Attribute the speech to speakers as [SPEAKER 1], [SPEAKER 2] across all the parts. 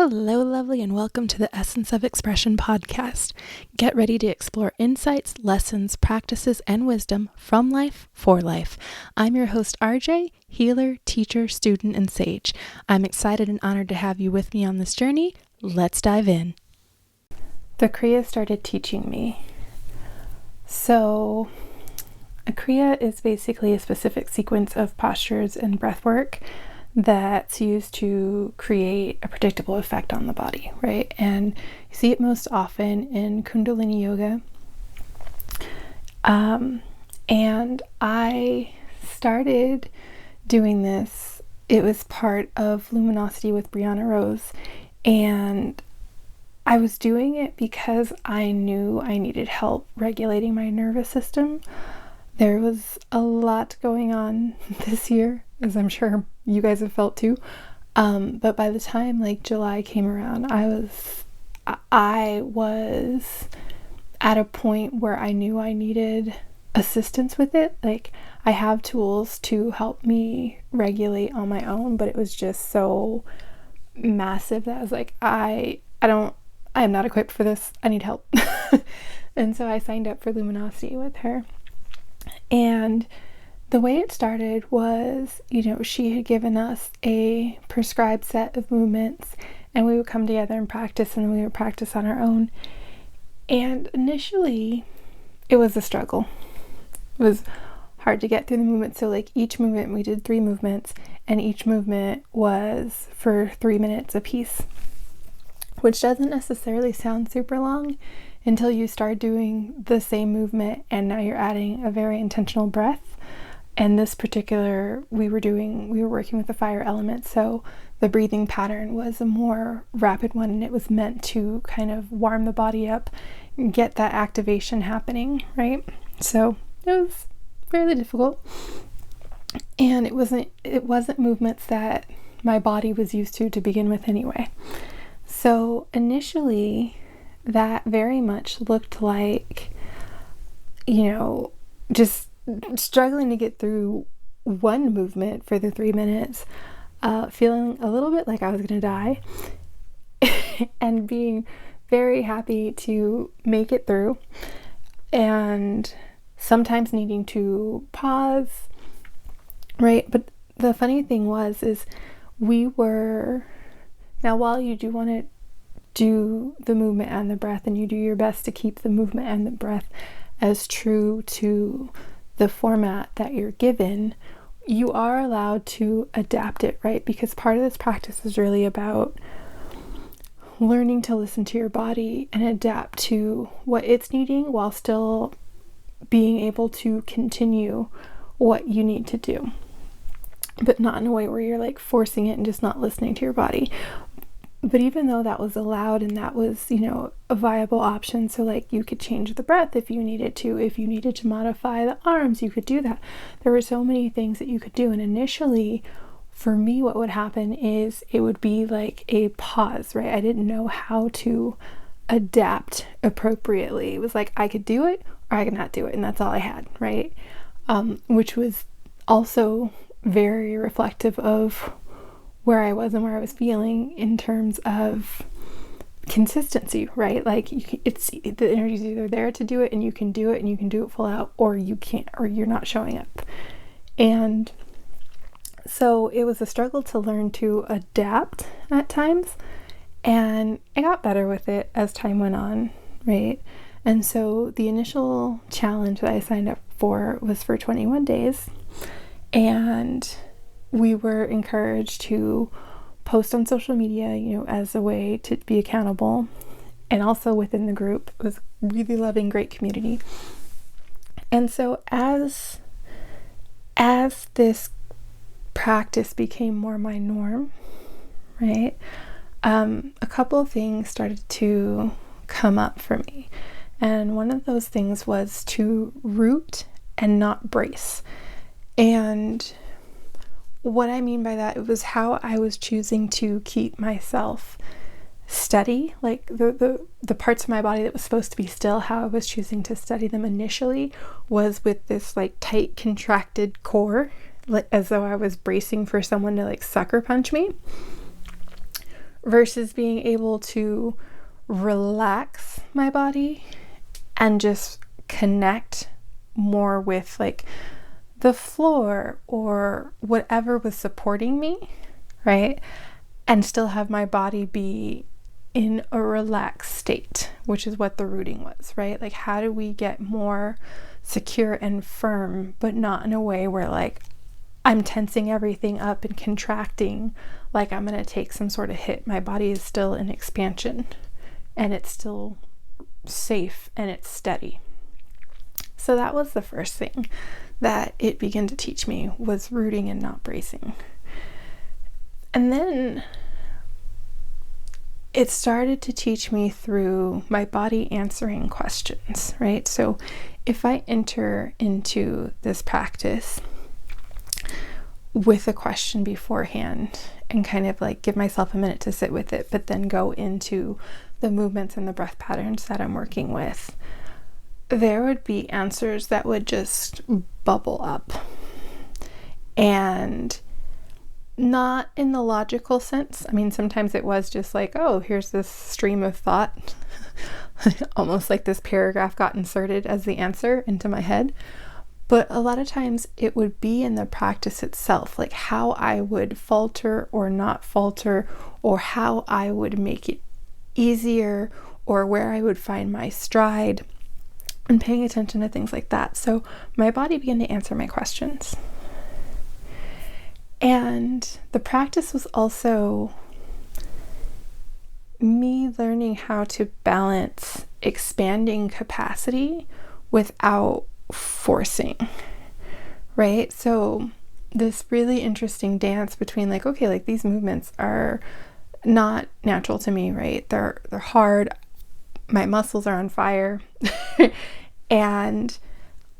[SPEAKER 1] Hello, lovely, and welcome to the Essence of Expression podcast. Get ready to explore insights, lessons, practices, and wisdom from life for life. I'm your host, Arejay, healer, teacher, student, and sage. I'm excited and honored to have you with me on this journey. Let's dive in. The Kriya started teaching me. So, a Kriya is basically a specific sequence of postures and breath work that's used to create a predictable effect on the body, right? And you see it most often in Kundalini yoga. And I started doing this. It was part of Luminosity with Brianna Rose. And I was doing it because I knew I needed help regulating my nervous system. There was a lot going on this year, as I'm sure you guys have felt too. But by the time July came around, I was at a point where I knew I needed assistance with it. I have tools to help me regulate on my own, but it was just so massive that I was like, I am not equipped for this. I need help. And so I signed up for Luminosity with her. And the way it started was, she had given us a prescribed set of movements and we would come together and practice, and then we would practice on our own. And initially it was a struggle. It was hard to get through the movement. So each movement, we did 3 movements, and each movement was for 3 minutes a piece, which doesn't necessarily sound super long until you start doing the same movement and now you're adding a very intentional breath. And this particular, we were working with the fire element, so the breathing pattern was a more rapid one, and it was meant to kind of warm the body up and get that activation happening, right? So it was fairly difficult, and it wasn't movements that my body was used to begin with anyway. So initially that very much looked like, just struggling to get through one movement for the 3 minutes, feeling a little bit like I was going to die, and being very happy to make it through, and sometimes needing to pause, right? But the funny thing is now while you do want to do the movement and the breath, and you do your best to keep the movement and the breath as true to the format that you're given, you are allowed to adapt it, right? Because part of this practice is really about learning to listen to your body and adapt to what it's needing while still being able to continue what you need to do, but not in a way where you're forcing it and just not listening to your body. But even though that was allowed and that was, a viable option, so you could change the breath if you needed to modify the arms, you could do that. There were so many things that you could do. And initially, for me, what would happen is it would be a pause, right? I didn't know how to adapt appropriately. It was I could do it or I could not do it, and that's all I had, right? Which was also very reflective of where I was and where I was feeling in terms of consistency, right? It's the energy's either there to do it and you can do it full out, or you can't, or you're not showing up. And so it was a struggle to learn to adapt at times, and I got better with it as time went on, right? And so the initial challenge that I signed up for was for 21 days, and we were encouraged to post on social media, as a way to be accountable, and also within the group. It was really loving, great community. And so as this practice became more my norm, right, a couple of things started to come up for me. And one of those things was to root and not brace. And what I mean by that, it was how I was choosing to keep myself steady, the parts of my body that was supposed to be still, how I was choosing to study them initially was with this tight contracted core, as though I was bracing for someone to sucker punch me, versus being able to relax my body and just connect more with like the floor or whatever was supporting me, right? And still have my body be in a relaxed state, which is what the rooting was, right? Like, how do we get more secure and firm, but not in a way where like I'm tensing everything up and contracting like I'm going to take some sort of hit. My body is still in expansion and it's still safe and it's steady. So that was the first thing that it began to teach me, was rooting and not bracing. And then it started to teach me through my body answering questions, right? So if I enter into this practice with a question beforehand and kind of like give myself a minute to sit with it, but then go into the movements and the breath patterns that I'm working with, there would be answers that would just bubble up. And not in the logical sense. I mean, sometimes it was just like, oh, here's this stream of thought. Almost like this paragraph got inserted as the answer into my head. But a lot of times it would be in the practice itself, like how I would falter or not falter, or how I would make it easier, or where I would find my stride, and paying attention to things like that. So my body began to answer my questions. And the practice was also me learning how to balance expanding capacity without forcing, right? So this really interesting dance between like, okay, like these movements are not natural to me, right? They're hard. My muscles are on fire. And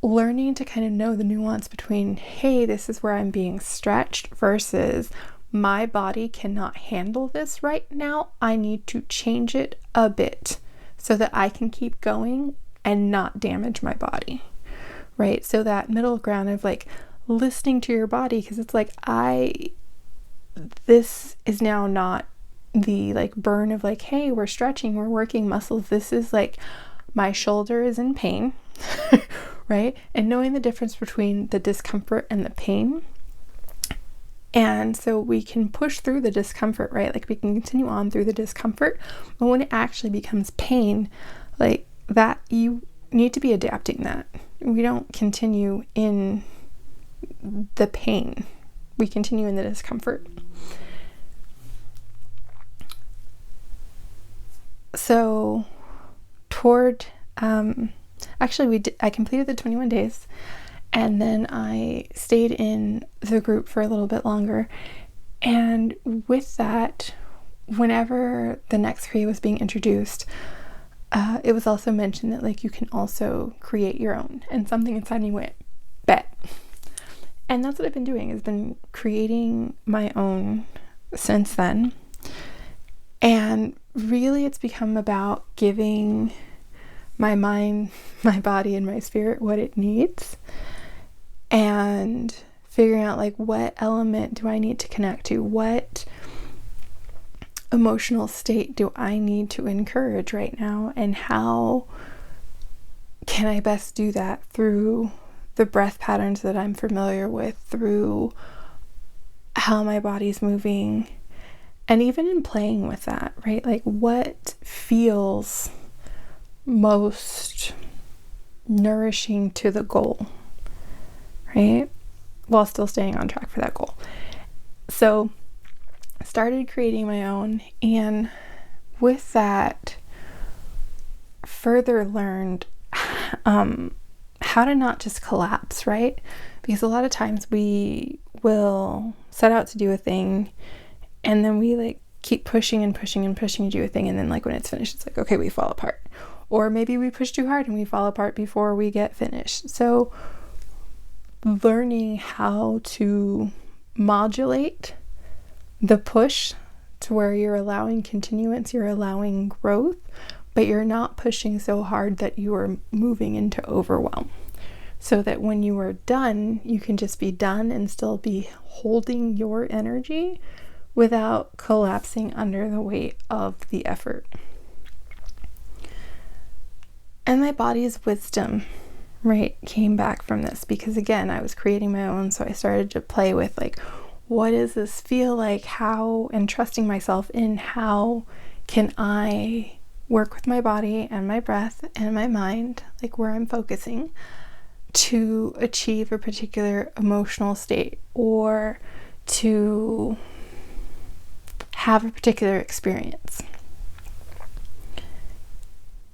[SPEAKER 1] learning to kind of know the nuance between, hey, this is where I'm being stretched, versus my body cannot handle this right now. I need to change it a bit so that I can keep going and not damage my body, right? So that middle ground of like listening to your body, because it's like, this is now not the like burn of like, hey, we're stretching, we're working muscles. This is like, my shoulder is in pain, right? And knowing the difference between the discomfort and the pain. And so we can push through the discomfort, right? Like we can continue on through the discomfort, but when it actually becomes pain, like that, you need to be adapting that. We don't continue in the pain. We continue in the discomfort. So toward, I completed the 21 days, and then I stayed in the group for a little bit longer. And with that, whenever the next Kriya was being introduced, it was also mentioned that like you can also create your own. And something inside me went, bet. And that's what I've been doing, has been creating my own since then. And really it's become about giving my mind, my body, and my spirit what it needs, and figuring out like what element do I need to connect to, what emotional state do I need to encourage right now, and how can I best do that through the breath patterns that I'm familiar with, through how my body's moving, and even in playing with that, right? Like what feels most nourishing to the goal, right? While still staying on track for that goal. So I started creating my own, and with that further learned how to not just collapse, right? Because a lot of times we will set out to do a thing, and then we like keep pushing and pushing and pushing to do a thing, and then like when it's finished, it's like, okay, we fall apart. Or maybe we push too hard and we fall apart before we get finished. So learning how to modulate the push to where you're allowing continuance, you're allowing growth, but you're not pushing so hard that you are moving into overwhelm. So that when you are done, you can just be done and still be holding your energy without collapsing under the weight of the effort. And my body's wisdom, right, came back from this, because again, I was creating my own. So I started to play with like, what does this feel like? How, and trusting myself in how can I work with my body and my breath and my mind, like where I'm focusing, to achieve a particular emotional state or to have a particular experience.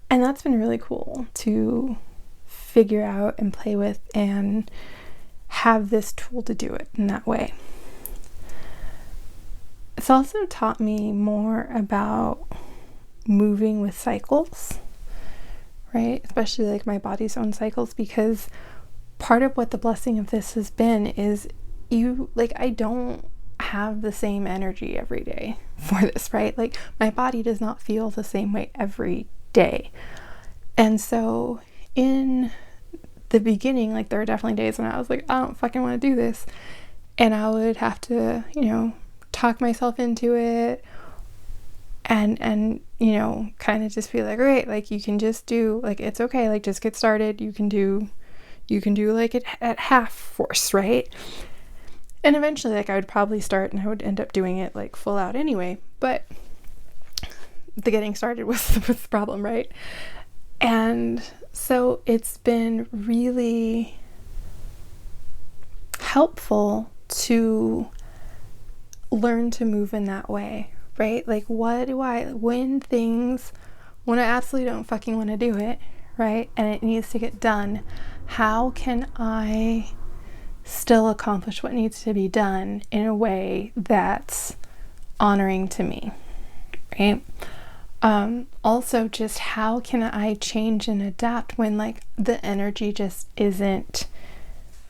[SPEAKER 1] And that's been really cool to figure out and play with and have this tool to do it in that way. It's also taught me more about moving with cycles, right? Especially like my body's own cycles, because part of what the blessing of this has been is I don't have the same energy every day for this, right? Like my body does not feel the same way every day. And so in the beginning, like there were definitely days when I was like, I don't fucking want to do this. And I would have to, talk myself into it and kind of just be like, all right, like you can just do, like, it's okay, like just get started. You can do like it at half force, right? And eventually, like I would probably start and I would end up doing it like full out anyway, but the getting started was the problem, right? And so it's been really helpful to learn to move in that way, right? Like when I absolutely don't fucking want to do it, right? And it needs to get done, how can I still accomplish what needs to be done in a way that's honoring to me, right? Also just how can I change and adapt when like the energy just isn't,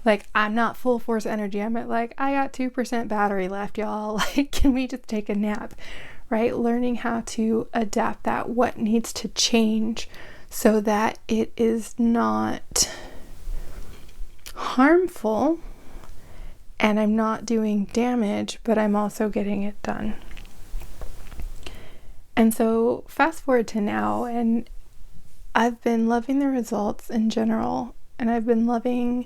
[SPEAKER 1] like I'm not full force energy. I'm at like, I got 2% battery left, y'all. Like, can we just take a nap, right? Learning how to adapt that, what needs to change so that it is not harmful and I'm not doing damage, but I'm also getting it done. And so fast forward to now, and I've been loving the results in general, and I've been loving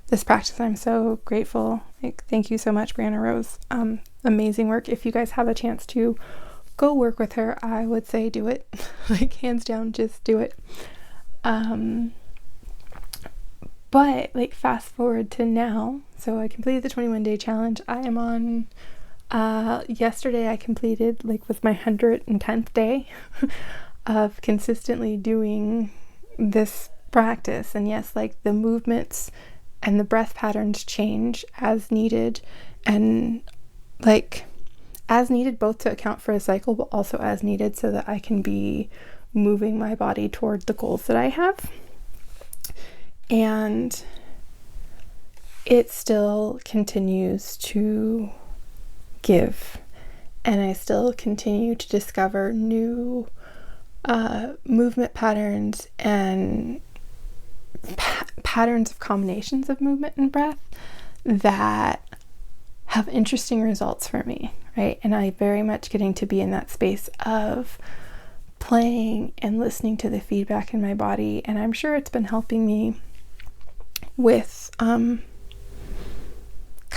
[SPEAKER 1] this practice. I'm so grateful. Like, thank you so much, Brianna Rose. Amazing work. If you guys have a chance to go work with her, I would say do it. Like hands down, just do it. But like fast forward to now, so I completed the 21-day challenge. I am on yesterday I completed, like, was my 110th day of consistently doing this practice. And yes, like the movements and the breath patterns change as needed, and like as needed both to account for a cycle, but also as needed so that I can be moving my body toward the goals that I have. And it still continues to give, and I still continue to discover new movement patterns and patterns of combinations of movement and breath that have interesting results for me, right? And I very much getting to be in that space of playing and listening to the feedback in my body, and I'm sure it's been helping me with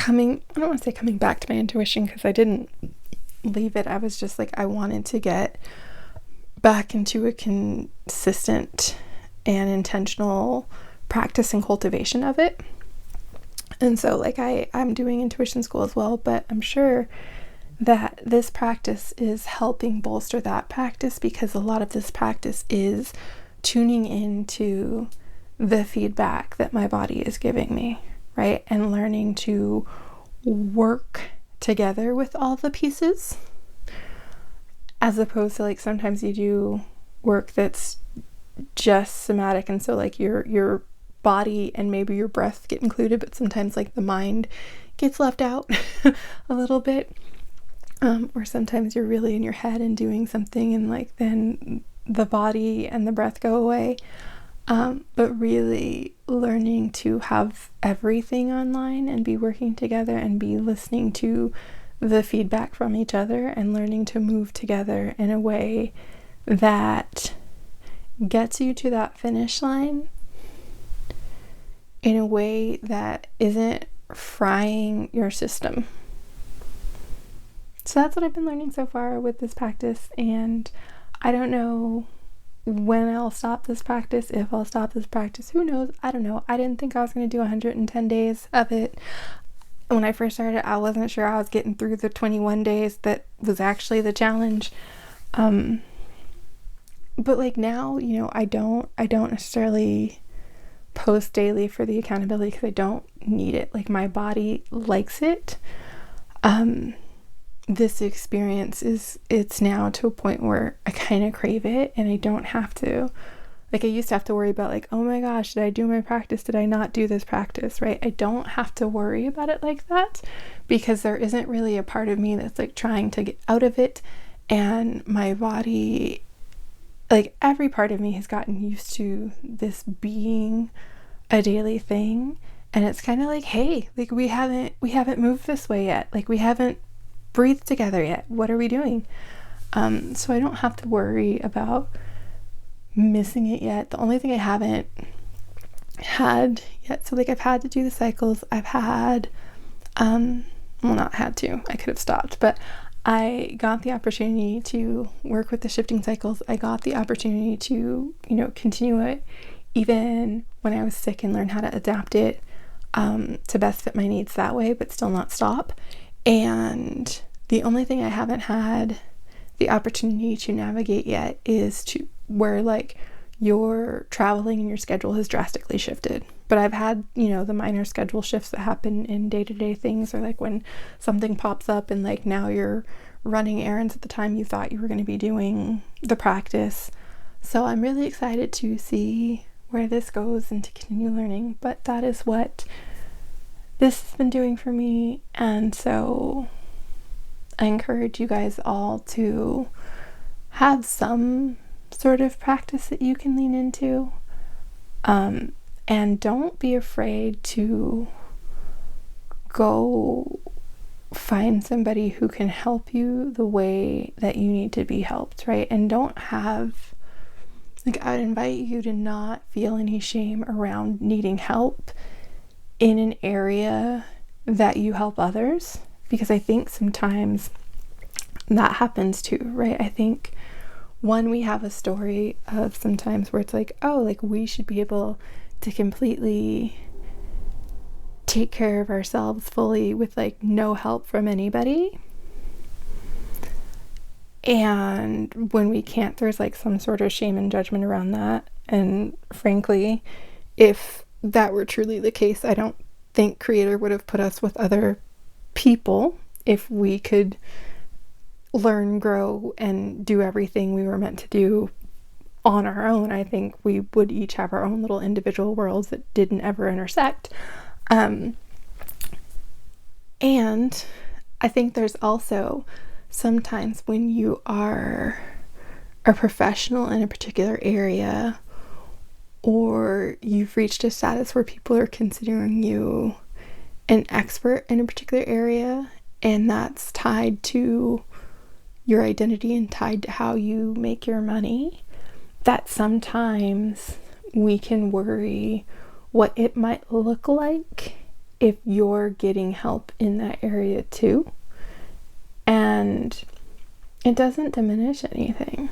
[SPEAKER 1] I don't want to say coming back to my intuition, because I didn't leave it. I was just like, I wanted to get back into a consistent and intentional practice and cultivation of it. And so like I'm doing intuition school as well, but I'm sure that this practice is helping bolster that practice, because a lot of this practice is tuning into the feedback that my body is giving me, right? And learning to work together with all the pieces, as opposed to like sometimes you do work that's just somatic, and so like your body and maybe your breath get included, but sometimes like the mind gets left out a little bit, or sometimes you're really in your head and doing something, and like then the body and the breath go away. But really learning to have everything online and be working together and be listening to the feedback from each other and learning to move together in a way that gets you to that finish line in a way that isn't frying your system. So that's what I've been learning so far with this practice, and I don't know when I'll stop this practice, if I'll stop this practice, who knows? I don't know. I didn't think I was going to do 110 days of it. When I first started, I wasn't sure I was getting through the 21 days that was actually the challenge. But like now, you know, I don't necessarily post daily for the accountability because I don't need it. Like my body likes it. This experience it's now to a point where I kind of crave it, and I don't have to, like I used to have to worry about like, oh my gosh, did I do my practice? Did I not do this practice? Right? I don't have to worry about it like that because there isn't really a part of me that's like trying to get out of it. And my body, like every part of me has gotten used to this being a daily thing. And it's kind of like, hey, like we haven't moved this way yet. Like we haven't breathed together yet. What are we doing? So I don't have to worry about missing it yet. The only thing I haven't had yet, so like I've had to do the cycles. I've had, well, not had to, I could have stopped, but I got the opportunity to work with the shifting cycles. I got the opportunity to, you know, continue it even when I was sick and learn how to adapt it to best fit my needs that way, but still not stop. And the only thing I haven't had the opportunity to navigate yet is to where like your traveling and your schedule has drastically shifted. But I've had, you know, the minor schedule shifts that happen in day-to-day things, or like when something pops up and like now you're running errands at the time you thought you were going to be doing the practice. So I'm really excited to see where this goes and to continue learning. But that is what this has been doing for me, and so I encourage you guys all to have some sort of practice that you can lean into, and don't be afraid to go find somebody who can help you the way that you need to be helped, right? And don't have, like, I would invite you to not feel any shame around needing help in an area that you help others, because I think sometimes that happens too, right? I think we have a story of sometimes where it's like, oh, like we should be able to completely take care of ourselves fully with like no help from anybody. And when we can't, there's like some sort of shame and judgment around that. And frankly, if that were truly the case, I don't think Creator would have put us with other people if we could learn, grow, and do everything we were meant to do on our own. I think we would each have our own little individual worlds that didn't ever intersect. And I think there's also sometimes when you are a professional in a particular area, or you've reached a status where people are considering you an expert in a particular area, and that's tied to your identity and tied to how you make your money, that sometimes we can worry what it might look like if you're getting help in that area too. And it doesn't diminish anything,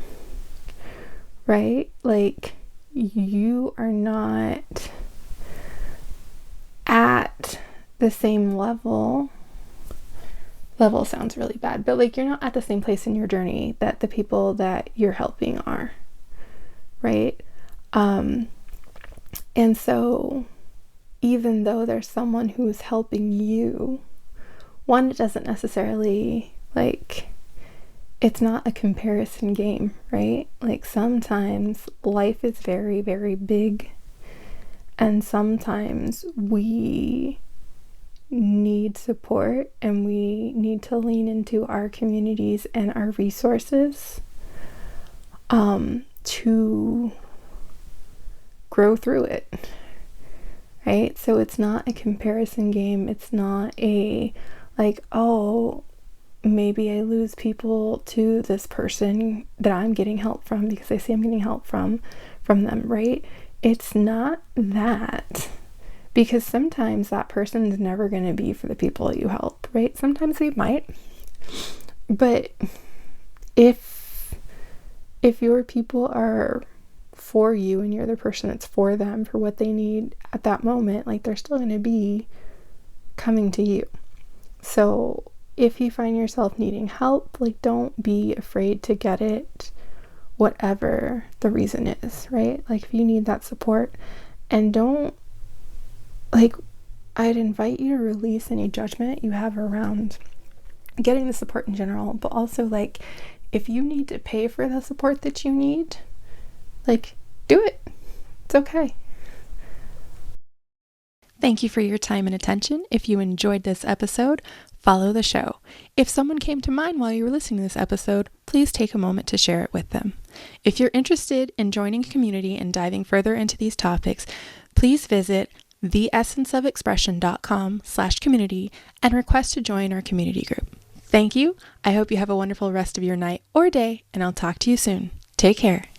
[SPEAKER 1] right? Like, you are not at the same level sounds really bad, but like you're not at the same place in your journey that the people that you're helping are, right? And so even though there's someone who's helping you, one, it doesn't necessarily, like, it's not a comparison game, right? Like sometimes life is very, very big, and sometimes we need support and we need to lean into our communities and our resources to grow through it, right? So it's not a comparison game. It's not a like, oh, maybe I lose people to this person that I'm getting help from because I see I'm getting help from them, right? It's not that, because sometimes that person is never going to be for the people that you help, right? Sometimes they might, but if your people are for you and you're the person that's for them, for what they need at that moment, like, they're still going to be coming to you. So if you find yourself needing help, like, don't be afraid to get it, whatever the reason is, right? Like, if you need that support, and don't, like, I'd invite you to release any judgment you have around getting the support in general, but also, like, if you need to pay for the support that you need, like, do it. It's okay. Thank you for your time and attention. If you enjoyed this episode, follow the show. If someone came to mind while you were listening to this episode, please take a moment to share it with them. If you're interested in joining a community and diving further into these topics, please visit theessenceofexpression.com/community and request to join our community group. Thank you. I hope you have a wonderful rest of your night or day, and I'll talk to you soon. Take care.